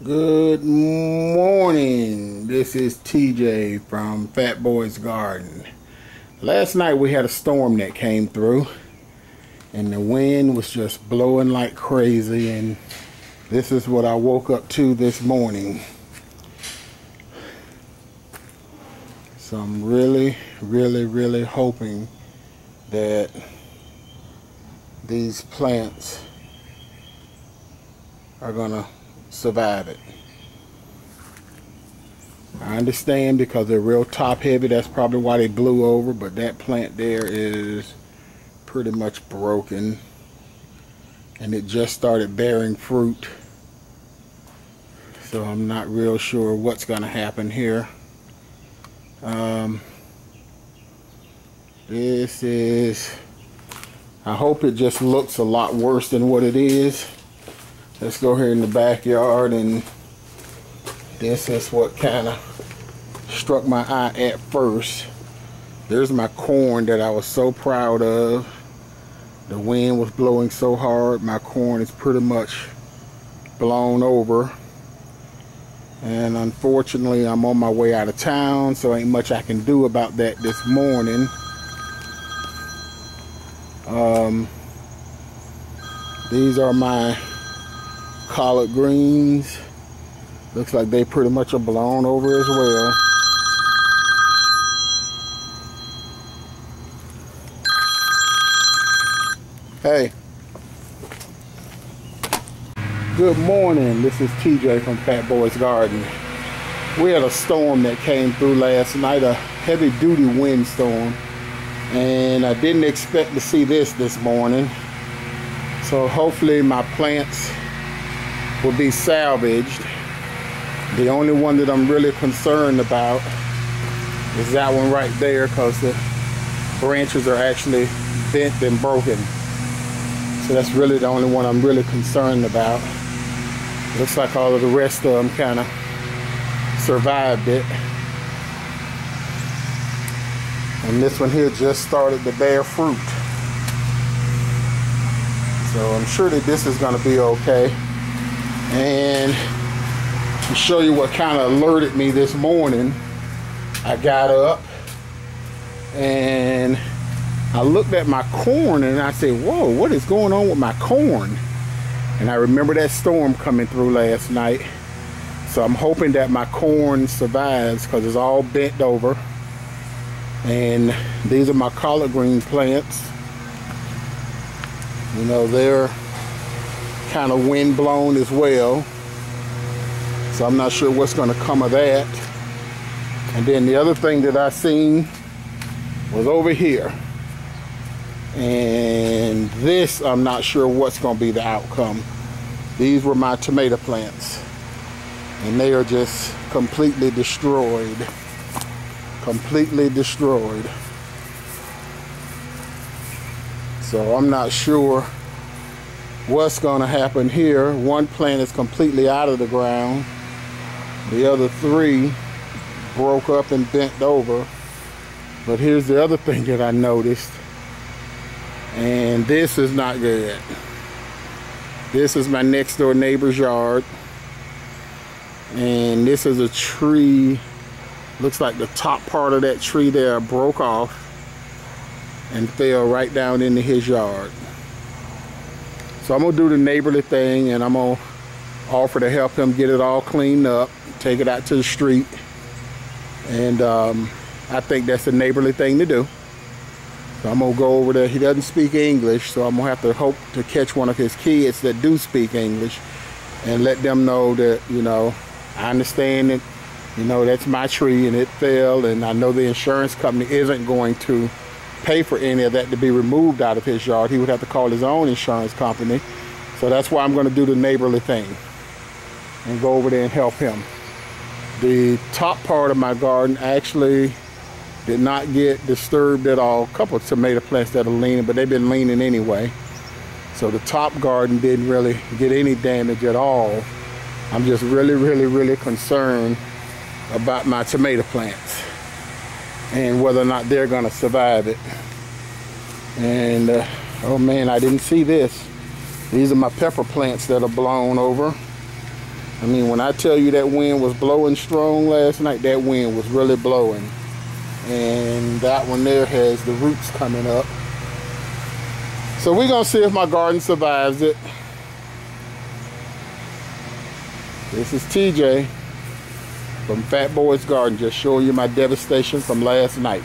Good morning. This is TJ from Fat Boy's Garden. Last night we had a storm that came through and the wind was just blowing like crazy, and this is what I woke up to this morning. So I'm really hoping that these plants are gonna survive it. I understand because they're real top heavy, that's probably why they blew over, but that plant there is pretty much broken and it just started bearing fruit, so I'm not real sure what's gonna happen here. This is, I hope it just looks a lot worse than what it is. Let's go here in the backyard, and this is what kind of struck my eye at first. There's my corn that I was so proud of. The wind was blowing so hard, my corn is pretty much blown over. And unfortunately, I'm on my way out of town, so ain't much I can do about that this morning. These are my collard greens. Looks like they pretty much are blown over as well. Hey. Good morning. This is TJ from Fat Boy's Garden. We had a storm that came through last night, a heavy duty windstorm, and I didn't expect to see this morning. So hopefully my plants will be salvaged. The only one that I'm really concerned about is that one right there, because the branches are actually bent and broken. So that's really the only one I'm really concerned about. Looks like all of the rest of them kind of survived it. And this one here just started to bear fruit. So I'm sure that this is going to be okay. And to show you what kind of alerted me this morning, I got up and I looked at my corn and I said, whoa, what is going on with my corn? And I remember that storm coming through last night. So I'm hoping that my corn survives, because it's all bent over. And these are my collard green plants. You know, they're kind of wind blown as well. So I'm not sure what's going to come of that. And then the other thing that I seen was over here. And this, I'm not sure what's going to be the outcome. These were my tomato plants, and they are just completely destroyed. Completely destroyed. So I'm not sure what's going to happen here. One plant is completely out of the ground. The other three broke up and bent over. But here's the other thing that I noticed. And this is not good. This is my next door neighbor's yard. And this is a tree. Looks like the top part of that tree there broke off and fell right down into his yard. So I'm gonna do the neighborly thing, and I'm gonna offer to help him get it all cleaned up, take it out to the street. And I think that's a neighborly thing to do. So I'm gonna go over there. He doesn't speak English, so I'm gonna have to hope to catch one of his kids that do speak English and let them know that, you know, I understand that, you know, that's my tree and it fell, and I know the insurance company isn't going to pay for any of that to be removed out of his yard. He would have to call his own insurance company. So that's why I'm gonna do the neighborly thing and go over there and help him. The top part of my garden actually did not get disturbed at all. A couple of tomato plants that are leaning, but they've been leaning anyway. So the top garden didn't really get any damage at all. I'm just really concerned about my tomato plants and whether or not they're gonna survive it. And oh man, I didn't see this. These are my pepper plants that are blown over. I mean, when I tell you that wind was blowing strong last night, that wind was really blowing. And that one there has the roots coming up. So we're gonna see if my garden survives it. This is TJ from Fat Boy's Garden, just showing you my devastation from last night.